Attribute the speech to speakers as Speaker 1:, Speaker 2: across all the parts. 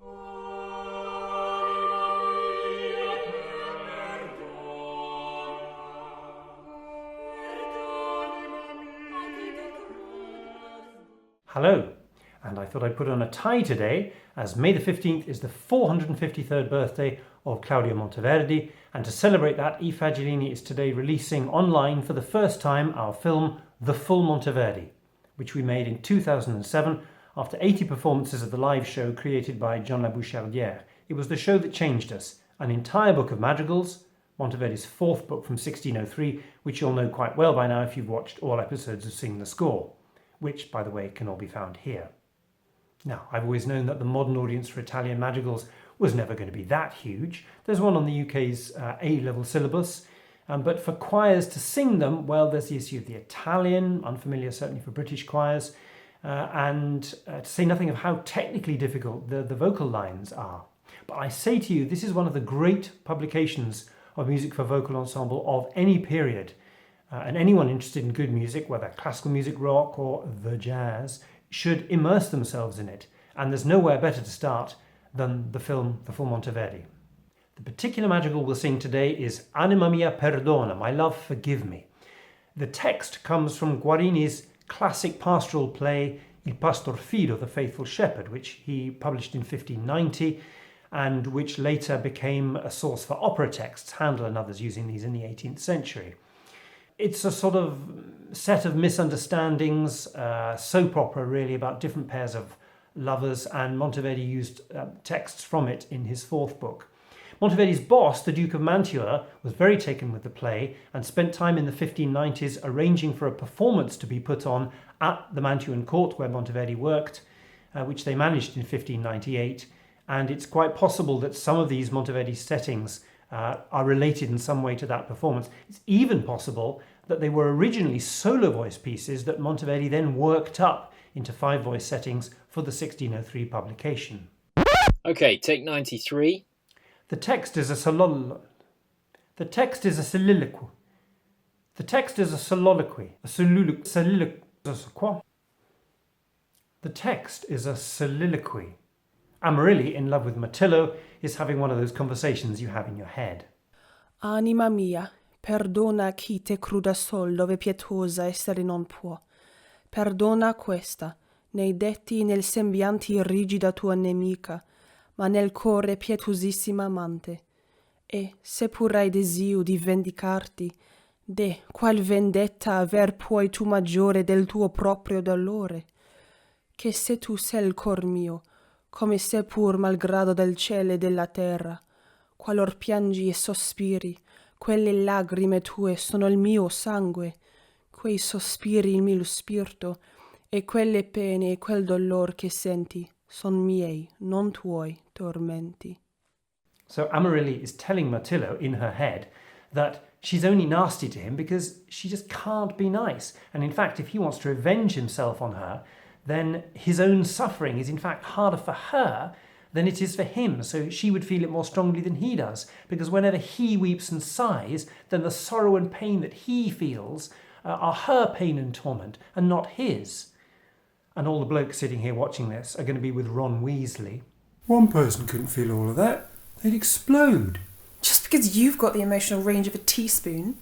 Speaker 1: Hello, and I thought I'd put on a tie today as May the 15th is the 453rd birthday of Claudio Monteverdi, and to celebrate that, I Fagiolini is today releasing online for the first time our film The Full Monteverdi, which we made in 2007 after 80 performances of the live show created by John Labouchardière. It was the show that changed us, an entire book of madrigals, Monteverdi's fourth book from 1603, which you'll know quite well by now if you've watched all episodes of Sing the Score, which, by the way, can all be found here. Now, I've always known that the modern audience for Italian madrigals was never going to be that huge. There's one on the UK's A-level syllabus, but for choirs to sing them, well, there's the issue of the Italian, unfamiliar certainly for British choirs, and to say nothing of how technically difficult the vocal lines are. But I say to you, this is one of the great publications of music for vocal ensemble of any period. And anyone interested in good music, whether classical music, rock or the jazz, should immerse themselves in it. And there's nowhere better to start than the film The Full Monteverdi. The particular madrigal we'll sing today is Anima mia perdona, my love forgive me. The text comes from Guarini's classic pastoral play Il Pastor Fido, the Faithful Shepherd, which he published in 1590 and which later became a source for opera texts, Handel and others using these in the 18th century. It's a sort of set of misunderstandings, soap opera really, about different pairs of lovers, and Monteverdi used texts from it in his fourth book. Monteverdi's boss, the Duke of Mantua, was very taken with the play and spent time in the 1590s arranging for a performance to be put on at the Mantuan court where Monteverdi worked, which they managed in 1598. And it's quite possible that some of these Monteverdi settings are related in some way to that performance. It's even possible that they were originally solo voice pieces that Monteverdi then worked up into 5-voice settings for the 1603 publication.
Speaker 2: Okay, take 93.
Speaker 1: The text is a soliloquy. The text is a soliloquy. The text is a soliloquy. The text is a soliloquy. Amarilli, in love with Mirtillo, is having one of those conversations you have in your head.
Speaker 3: Anima mia, perdona chi te cruda sol dove pietosa essere non può. Perdona questa, nei detti e nel sembianti rigida tua nemica, ma nel core pietosissima amante. E, se pur hai desio di vendicarti, de qual vendetta aver puoi tu maggiore del tuo proprio dolore? Che se tu sei il cor mio, come se pur malgrado del cielo e della terra, qualor piangi e sospiri, quelle lagrime tue sono il mio sangue, quei sospiri il mio spirito, e quelle pene e quel dolor che senti son miei, non tuoi tormenti.
Speaker 1: So Amarilli is telling Mirtillo in her head that she's only nasty to him because she just can't be nice. And in fact, if he wants to revenge himself on her, then his own suffering is in fact harder for her than it is for him. So she would feel it more strongly than he does, because whenever he weeps and sighs, then the sorrow and pain that he feels are her pain and torment and not his. And all the blokes sitting here watching this are going to be with Ron Weasley.
Speaker 4: One person couldn't feel all of that. They'd explode.
Speaker 5: Just because you've got the emotional range of a teaspoon.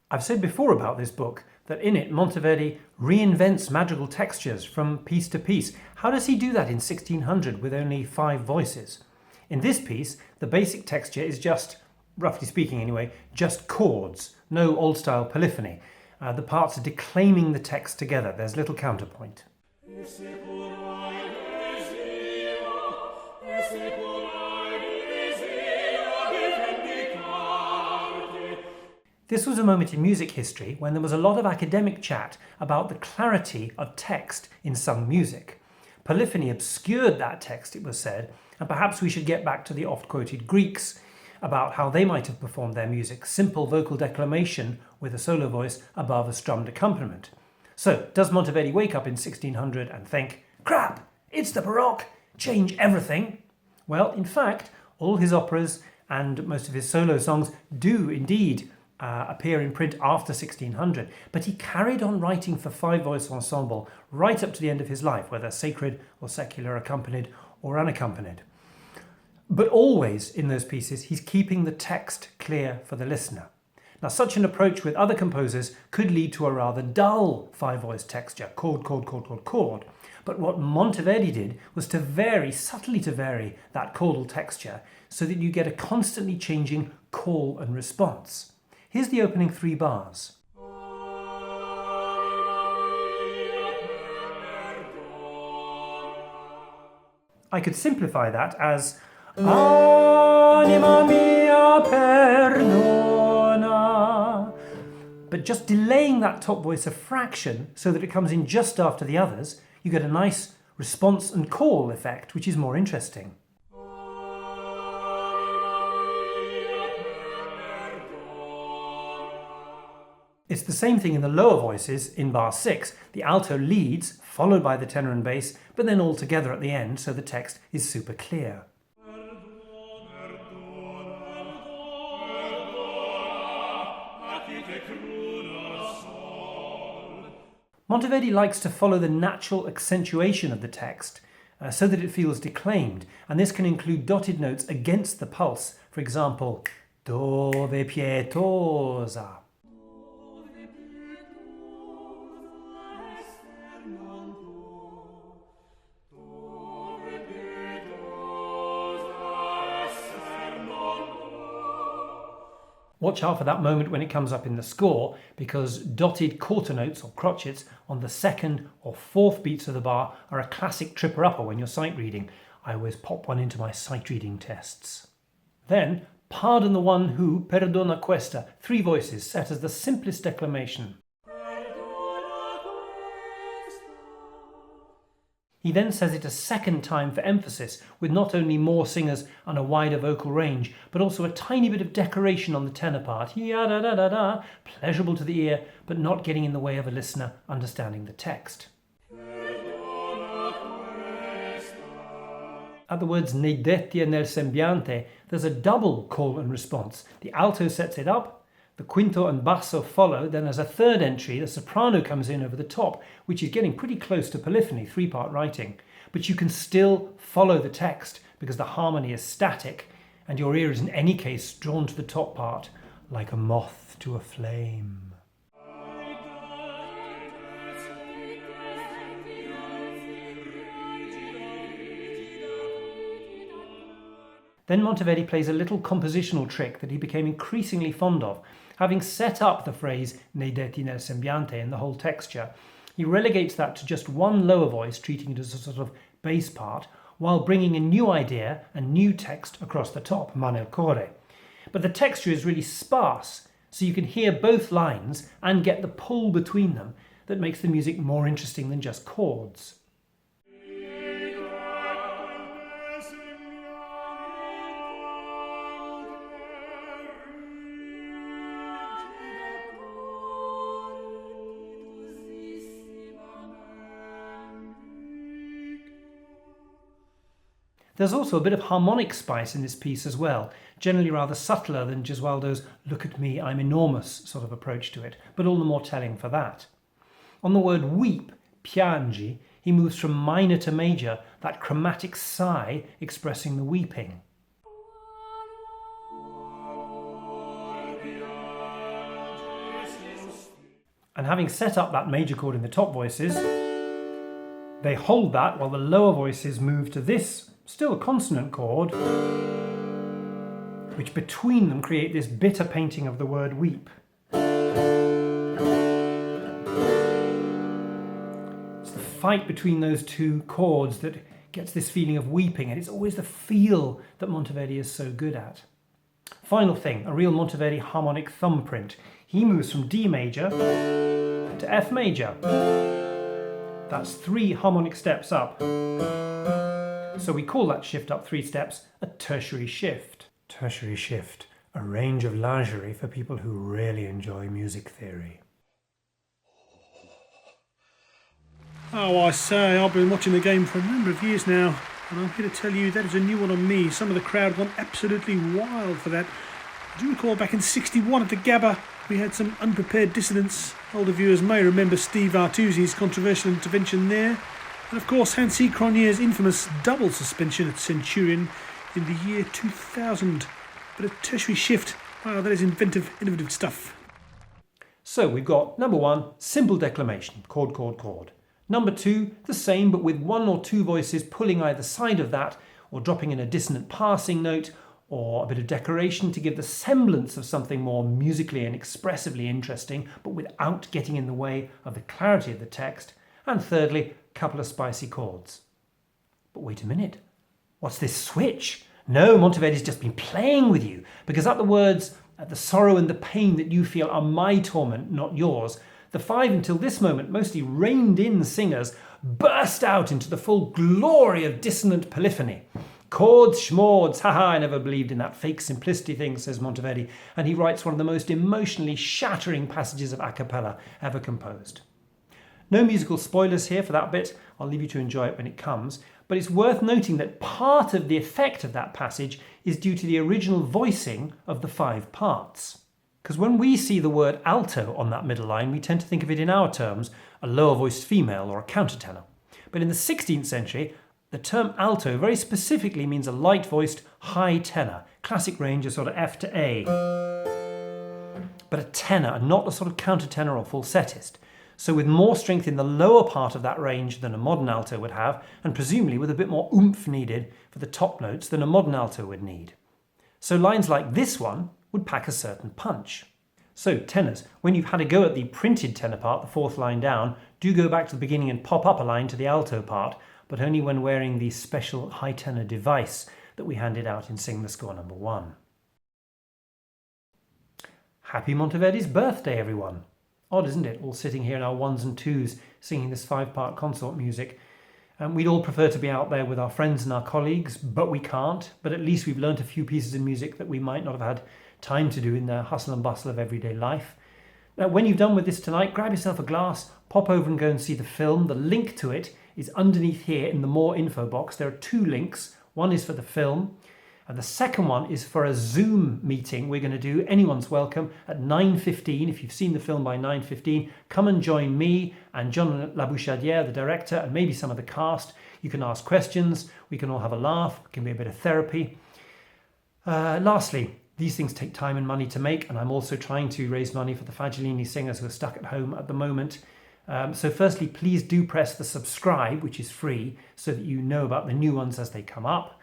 Speaker 1: I've said before about this book that in it Monteverdi reinvents madrigal textures from piece to piece. How does he do that in 1600 with only 5 voices? In this piece, the basic texture is just, roughly speaking anyway, just chords, no old-style polyphony. The parts are declaiming the text together. There's little counterpoint. This was a moment in music history when there was a lot of academic chat about the clarity of text in sung music. Polyphony obscured that text, it was said, and perhaps we should get back to the oft-quoted Greeks about how they might have performed their music, simple vocal declamation with a solo voice above a strummed accompaniment. So, does Monteverdi wake up in 1600 and think, crap, it's the Baroque, change everything? Well, in fact, all his operas and most of his solo songs do indeed appear in print after 1600, but he carried on writing for 5-voice ensemble right up to the end of his life, whether sacred or secular accompanied, or unaccompanied. But always in those pieces, he's keeping the text clear for the listener. Now, such an approach with other composers could lead to a rather dull five-voice texture, chord, chord, chord, chord, chord. But what Monteverdi did was to subtly vary that chordal texture so that you get a constantly changing call and response. Here's the opening 3 bars. I could simplify that as Anima mia perdona. But just delaying that top voice a fraction so that it comes in just after the others, you get a nice response and call effect, which is more interesting. It's the same thing in the lower voices in bar 6. The alto leads, followed by the tenor and bass, but then all together at the end, so the text is super clear. Monteverdi likes to follow the natural accentuation of the text so that it feels declaimed, and this can include dotted notes against the pulse. For example, dove pietosa. Watch out for that moment when it comes up in the score, because dotted quarter notes or crotchets on the 2nd or 4th beats of the bar are a classic tripper-upper when you're sight reading. I always pop one into my sight reading tests. Then, pardon the one who, perdona questa, 3 voices set as the simplest declamation. He then says it a second time for emphasis, with not only more singers and a wider vocal range, but also a tiny bit of decoration on the tenor part, ya-da-da-da-da, pleasurable to the ear, but not getting in the way of a listener understanding the text. At the words nei detti e nel sembiante, there's a double call and response. The alto sets it up, the quinto and basso follow, then as a third entry, the soprano comes in over the top, which is getting pretty close to polyphony, 3-part writing. But you can still follow the text because the harmony is static and your ear is in any case drawn to the top part like a moth to a flame. Then Monteverdi plays a little compositional trick that he became increasingly fond of. Having set up the phrase nei detti nel sembiante in the whole texture, he relegates that to just one lower voice, treating it as a sort of bass part, while bringing a new idea and new text across the top, ma nel core. But the texture is really sparse, so you can hear both lines and get the pull between them that makes the music more interesting than just chords. There's also a bit of harmonic spice in this piece as well, generally rather subtler than Gesualdo's "look at me, I'm enormous" sort of approach to it, but all the more telling for that. On the word weep, piangi, he moves from minor to major, that chromatic sigh expressing the weeping. And having set up that major chord in the top voices, they hold that while the lower voices move to this, still a consonant chord, which between them create this bitter painting of the word weep. It's the fight between those two chords that gets this feeling of weeping, and it's always the feel that Monteverdi is so good at. Final thing, a real Monteverdi harmonic thumbprint. He moves from D major to F major. That's 3 harmonic steps up. So we call that shift up 3 steps a tertiary shift. Tertiary shift, a range of lingerie for people who really enjoy music theory.
Speaker 6: Oh, I say, I've been watching the game for a number of years now, and I'm here to tell you that is a new one on me. Some of the crowd went absolutely wild for that. Do you recall back in '61 at the Gabba, we had some unprepared dissonance? Older viewers may remember Steve Artusi's controversial intervention there. And of course, Hansi Cronje's infamous double suspension at Centurion in the year 2000. But a tertiary shift, wow, that is innovative stuff.
Speaker 1: So we've got number 1, simple declamation, chord, chord, chord. Number 2, the same but with 1 or 2 voices pulling either side of that or dropping in a dissonant passing note or a bit of decoration to give the semblance of something more musically and expressively interesting but without getting in the way of the clarity of the text. And thirdly, a couple of spicy chords. But wait a minute, what's this switch? No, Monteverdi's just been playing with you, because at the words, "the sorrow and the pain that you feel are my torment, not yours," the 5 until this moment mostly reined-in singers burst out into the full glory of dissonant polyphony. Chords, schmords, haha, I never believed in that fake simplicity thing, says Monteverdi, and he writes one of the most emotionally shattering passages of a cappella ever composed. No musical spoilers here for that bit, I'll leave you to enjoy it when it comes, but it's worth noting that part of the effect of that passage is due to the original voicing of the 5 parts. Because when we see the word alto on that middle line, we tend to think of it in our terms, a lower voiced female or a countertenor. But in the 16th century, the term alto very specifically means a light voiced high tenor, classic range of sort of F to A. But a tenor, not a sort of countertenor or falsettist. So with more strength in the lower part of that range than a modern alto would have, and presumably with a bit more oomph needed for the top notes than a modern alto would need. So lines like this one would pack a certain punch. So tenors, when you've had a go at the printed tenor part, the 4th line down, do go back to the beginning and pop up a line to the alto part, but only when wearing the special high tenor device that we handed out in SingTheScore number 1. Happy Monteverdi's birthday, everyone! Odd, isn't it? All sitting here in our 1s and 2s singing this 5-part consort music. We'd all prefer to be out there with our friends and our colleagues, but we can't. But at least we've learnt a few pieces of music that we might not have had time to do in the hustle and bustle of everyday life. Now, when you've done with this tonight, grab yourself a glass, pop over and go and see the film. The link to it is underneath here in the More info box. There are 2 links. One is for the film, and the second one is for a Zoom meeting we're going to do. Anyone's welcome at 9:15. If you've seen the film by 9:15, come and join me and John Labouchadière, the director, and maybe some of the cast. You can ask questions. We can all have a laugh. It can be a bit of therapy. Lastly, these things take time and money to make, and I'm also trying to raise money for the Fagiolini singers who are stuck at home at the moment. So firstly, please do press the subscribe, which is free, so that you know about the new ones as they come up.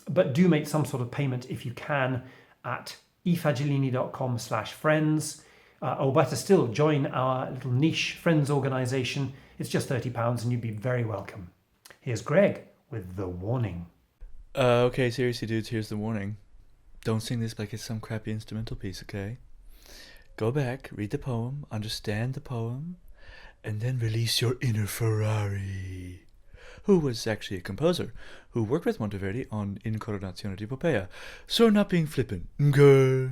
Speaker 1: But do make some sort of payment if you can at efagiolini.com/friends. Or better still, join our little niche friends organisation. It's just £30 and you'd be very welcome. Here's Greg with the warning.
Speaker 7: Okay, seriously, dudes, here's the warning. Don't sing this like it's some crappy instrumental piece, okay? Go back, read the poem, understand the poem, and then release your inner Ferrari, who was actually a composer who worked with Monteverdi on Incoronazione di Popea. So not being flippant, okay?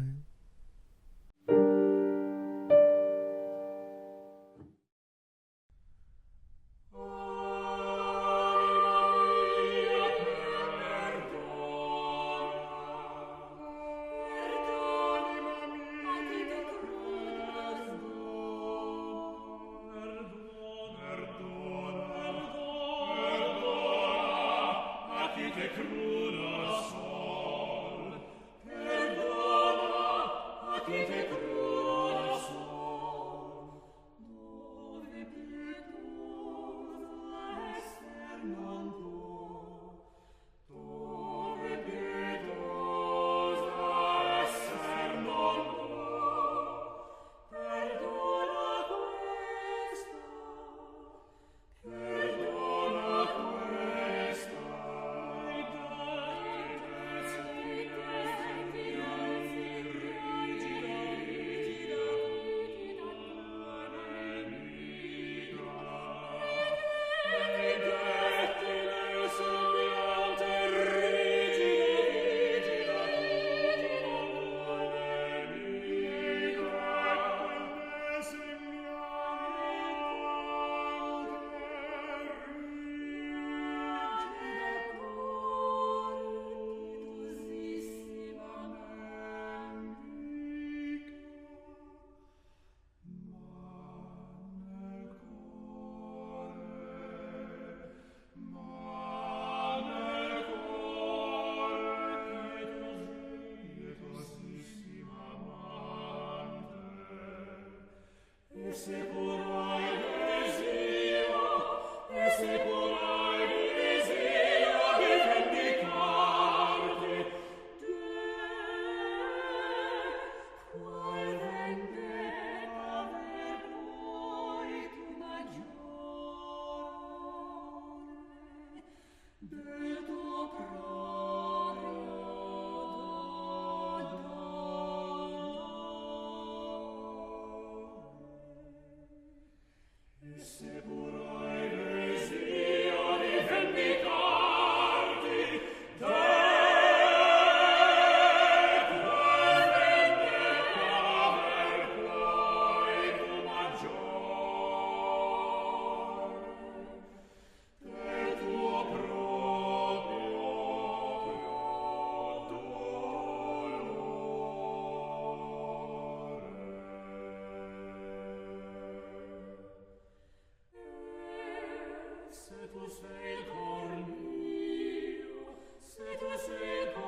Speaker 8: se tu sei il cor mio, se tu sei il cor